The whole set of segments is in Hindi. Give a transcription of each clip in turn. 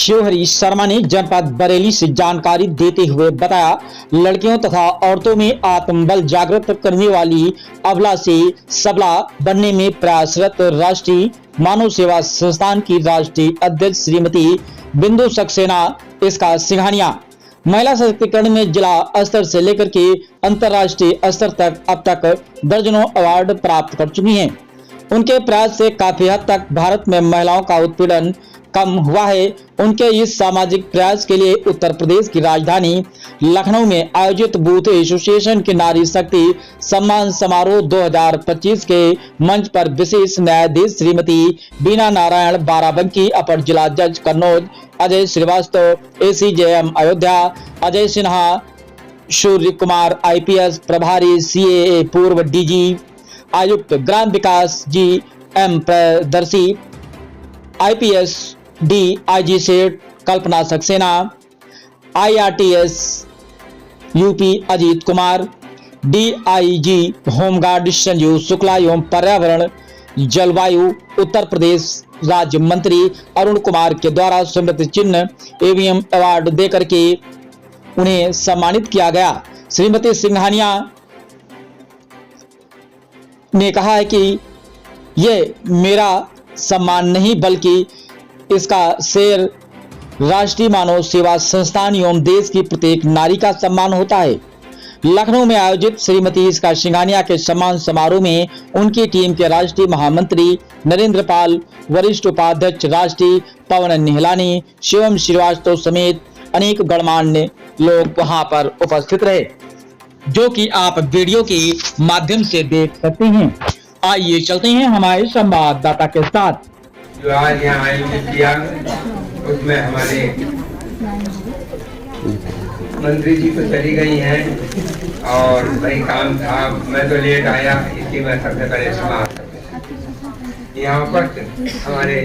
शिवहरी शर्मा ने जनपद बरेली से जानकारी देते हुए बताया, लड़कियों तथा औरतों में आत्मबल जागृत करने वाली अबला से सबला बनने में प्रयासरत राष्ट्रीय मानव सेवा संस्थान की राष्ट्रीय अध्यक्ष श्रीमती बिंदु सक्सेना इसका सिंघानिया। महिला सशक्तिकरण में जिला स्तर से लेकर के अंतर्राष्ट्रीय स्तर तक अब तक दर्जनों अवार्ड प्राप्त कर चुकी हैं। उनके प्रयास से काफी हद तक भारत में महिलाओं का उत्पीड़न कम हुआ है। उनके इस सामाजिक प्रयास के लिए उत्तर प्रदेश की राजधानी लखनऊ में आयोजित बूथ एसोसिएशन के नारी शक्ति सम्मान समारोह 2025 के मंच पर विशेष न्यायाधीश श्रीमती बीना नारायण बाराबंकी, अपर जिला जज कन्नौज अजय श्रीवास्तव, ACJM अयोध्या अजय सिन्हा, सूर्य कुमार IPS प्रभारी, CAA पूर्व DG आयुक्त ग्राम विकास GM प्रदर्शी, IPS DIG Seth Kalpana Saxena, IRTS UP Ajit Kumar, DIG home guard Sanjeev Shukla एवं पर्यावरण जलवायु उत्तर प्रदेश राज्य मंत्री अरुण कुमार के द्वारा स्मृति चिन्ह एवं अवार्ड देकर के उन्हें सम्मानित किया गया। श्रीमती सिंघानिया ने कहा है कि ये मेरा सम्मान नहीं बल्कि इसका शेर राष्ट्रीय मानव सेवा संस्थान एवं देश की प्रत्येक नारी का सम्मान होता है। लखनऊ में आयोजित श्रीमती इसका सिंघानिया के सम्मान समारोह में उनकी टीम के राष्ट्रीय महामंत्री नरेंद्र पाल, वरिष्ठ उपाध्यक्ष राष्ट्रीय पवन निहलानी, शिवम श्रीवास्तव समेत अनेक गणमान्य लोग वहां पर उपस्थित रहे, जो कि आप वीडियो के माध्यम से देख सकते हैं। आइए चलते हैं हमारे संवाददाता के साथ। जो आज यहाँ आयोजित किया उसमें हमारे मंत्री जी तो चली गई हैं और वही काम था, मैं तो लेट आया इसलिए मैं सबसे पहले समाप्त। यहाँ पर हमारे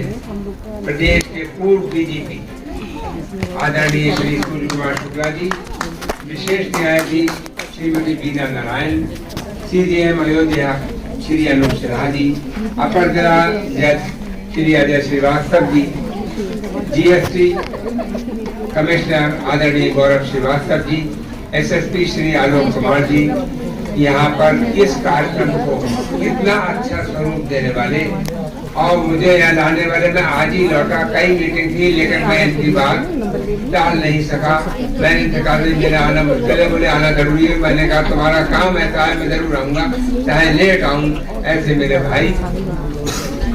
प्रदेश के पूर्व DGP आदरणीय श्री सूर्य कुमार शुक्ला जी, विशेष न्यायाधीश श्रीमती बीना नारायण, CJM अयोध्या श्री अनूप सिन्हा जी, अपर जिला जज श्री अजय श्रीवास्तव जी, GST कमिश्नर आदरणीय गौरव श्रीवास्तव जी, SSP श्री आलोक कुमार जी, यहाँ पर इस कार्यक्रम को इतना अच्छा स्वरूप देने वाले और मुझे याद आने वाले, मैं आज ही लौटा, कई मीटिंग थी लेकिन मैं इनकी बात टाल नहीं सका। मैंने इंतजार में मेरा आना मुश्किल है, बोले आना जरूरी है। मैंने कहा तुम्हारा काम ऐसा है, मैं जरूर आऊंगा चाहे लेट आऊं। ऐसे मेरे भाई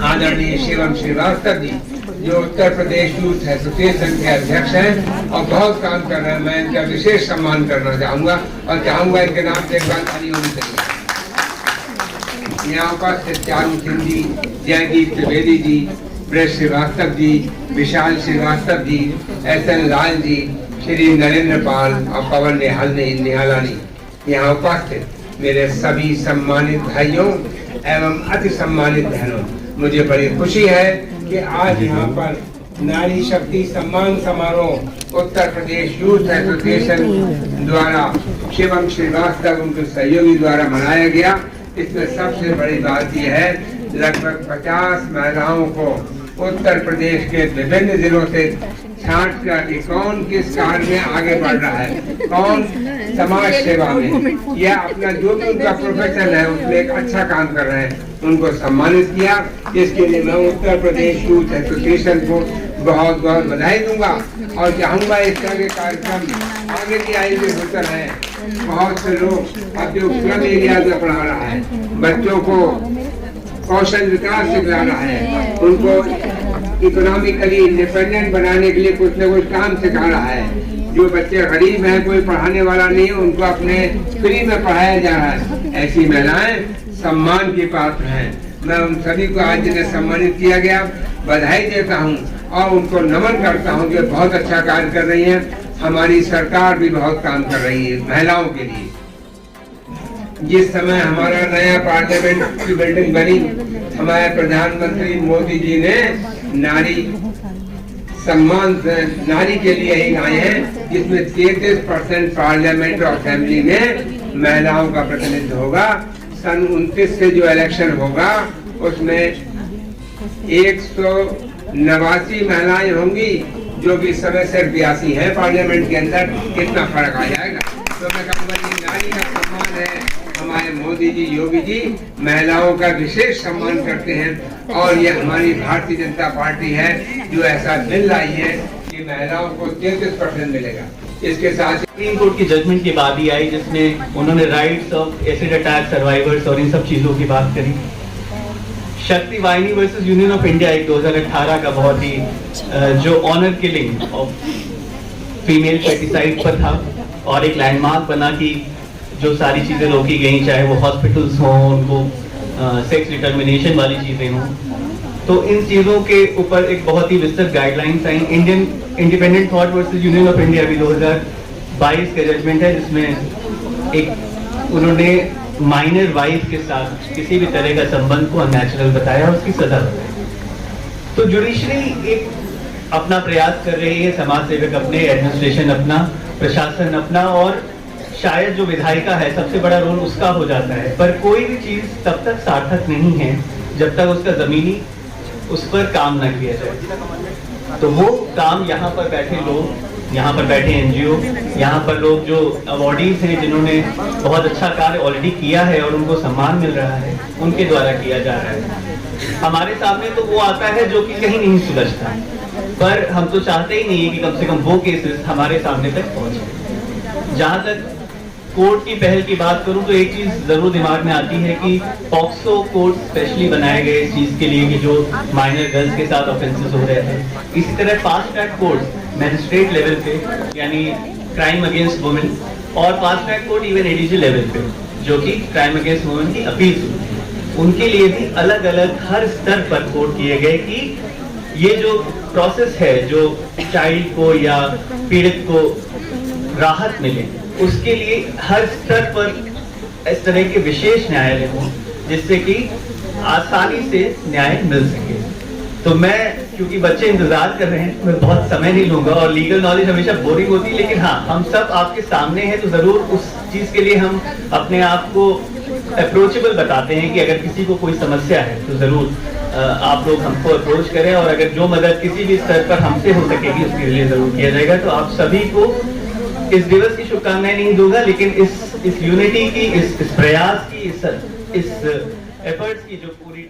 आदरणीय शिवम श्रीवास्तव जी जो उत्तर प्रदेश यूथ एसोसिएशन के अध्यक्ष हैं और बहुत काम कर रहे हैं, मैं इनका विशेष सम्मान करना चाहूंगा और चाहूंगा इनके नाम से एक बार ताली होनी चाहिए। यहाँ पर चारू सिंह जी, जयदीप त्रिवेदी जी, ब्रज श्रीवास्तव जी, विशाल श्रीवास्तव जी, SN लाल जी, श्री नरेंद्र पाल और पवन निहालानी यहाँ उपस्थित मेरे सभी सम्मानित भाइयों एवं अति सम्मानित बहनों, मुझे बड़ी खुशी है कि आज यहाँ पर नारी शक्ति सम्मान समारोह उत्तर प्रदेश यूथ एसोसिएशन द्वारा शिवम श्रीवास्तव उनके सहयोगी द्वारा मनाया गया। इसमें सबसे बड़ी बात यह है, लगभग 50 महिलाओं को उत्तर प्रदेश के विभिन्न जिलों से छांट कर कि कौन किस कार्य में आगे बढ़ रहा है, कौन समाज सेवा में या अपना जो भी उनका प्रोफेशन है उसमें एक अच्छा काम कर रहे हैं, उनको सम्मानित किया। इसके लिए मैं उत्तर प्रदेश यूथ एसोसिएशन को बहुत बहुत बधाई दूंगा और चाहूंगा इस तरह के कार्यक्रम आगे भी आयोजित होते रहे। बहुत से लोग अब जो क्लब एरिया में पढ़ा रहा है, बच्चों को कौशल विकास सिखला रहा है, उनको इकोनॉमिकली इंडिपेंडेंट बनाने के लिए कुछ न कुछ काम सिखा रहा है। जो बच्चे गरीब हैं, कोई पढ़ाने वाला नहीं है, उनको अपने फ्री में पढ़ाया जा रहा है। ऐसी महिलाएं सम्मान की पात्र हैं। मैं उन सभी को आज जिन्हें सम्मानित किया गया बधाई देता हूं और उनको नमन करता हूं जो बहुत अच्छा कार्य कर रही हैं। हमारी सरकार भी बहुत काम कर रही है महिलाओं के लिए। जिस समय हमारा नया पार्लियामेंट की बिल्डिंग बनी, हमारे प्रधानमंत्री मोदी जी ने नारी सम्मान नारी के लिए ही लाए हैं, जिसमें 33% पार्लियामेंट और असेंबली में महिलाओं का प्रतिनिधित्व होगा। सन 29 से जो इलेक्शन होगा उसमें 189 महिलाएं होंगी जो कि समय सिर्फ 82 है पार्लियामेंट के अंदर, कितना फर्क आ जाएगा। तो मैं कहूँगा जी नारी का सम्मान है, हमारे मोदी जी, योगी जी महिलाओं का विशेष सम्मान करते हैं और ये हमारी भारतीय जनता पार्टी है जो ऐसा बिल लाई है कि महिलाओं को 33% मिलेगा। इसके साथ सुप्रीम कोर्ट की जजमेंट की बात ही आई जिसमें उन्होंने rights of acid attack survivors और इन सब चीजों की बात करी। शक्ति वाहिनी वर्सेस यूनियन ऑफ इंडिया एक 2018 का बहुत ही जो honour killing of female foeticide पर था और एक लैंडमार्क बना कि जो सारी चीजें रोकी गई, चाहे वो हॉस्पिटल्स हों, उनको सेक्स डिटर्मिनेशन वाली चीजें हों, तो इन चीजों के ऊपर एक बहुत ही विस्तृत guidelines I. Indian independent thought versus union of India भी 2022 का जजमेंट है जिसमें एक उन्होंने माइनर वाइफ के साथ किसी भी तरह का संबंध को अननेचुरल बताया और उसकी सजा बताई। तो जुडिशरी एक अपना प्रयास कर रही है, समाज सेवक अपने, एडमिनिस्ट्रेशन अपना, प्रशासन अपना और शायद जो विधायिका है सबसे बड़ा रोल उसका हो जाता है। पर कोई भी चीज तब तक सार्थक नहीं है जब तक उसका जमीनी उस पर काम न किया जाए। तो वो काम यहाँ पर बैठे लोग, यहाँ पर बैठे एनजीओ, यहाँ पर लोग जो अवॉर्डीज हैं जिन्होंने बहुत अच्छा कार्य ऑलरेडी किया है और उनको सम्मान मिल रहा है, उनके द्वारा किया जा रहा है। हमारे सामने तो वो आता है जो कि कहीं नहीं सुलझता, पर हम तो चाहते ही नहीं है कि कम से कम वो केसेस हमारे सामने तक पहुंचे। जहां तक कोर्ट की पहल की बात करूं तो एक चीज जरूर दिमाग में आती है कि पॉक्सो कोर्ट स्पेशली बनाए गए इस चीज के लिए कि जो माइनर गर्ल्स के साथ ऑफेंसेस हो रहे थे। इसी तरह fast track court magistrate level पे यानी क्राइम अगेंस्ट वुमेन और fast track court even ADG level पे जो कि क्राइम अगेंस्ट वुमेन की अपील हुई, उनके लिए भी अलग अलग हर स्तर पर कोर्ट किए गए कि ये जो प्रोसेस है जो चाइल्ड को या पीड़ित को राहत मिले उसके लिए हर स्तर पर इस तरह के विशेष न्यायालय हों जिससे कि आसानी से न्याय मिल सके। तो मैं, क्योंकि बच्चे इंतजार कर रहे हैं, मैं बहुत समय नहीं लूंगा और लीगल नॉलेज हमेशा बोरिंग होती है, लेकिन हाँ हम सब आपके सामने हैं तो जरूर उस चीज के लिए हम अपने आप को अप्रोचेबल बताते हैं कि अगर किसी को कोई समस्या है तो जरूर आप लोग हमको अप्रोच करें और अगर जो मदद किसी भी स्तर पर हमसे हो सकेगी उसके लिए जरूर किया जाएगा। तो आप सभी को इस दिवस की शुभकामनाएं नहीं दूंगा, लेकिन इस यूनिटी की, इस प्रयास की, इस एफर्ट्स की जो पूरी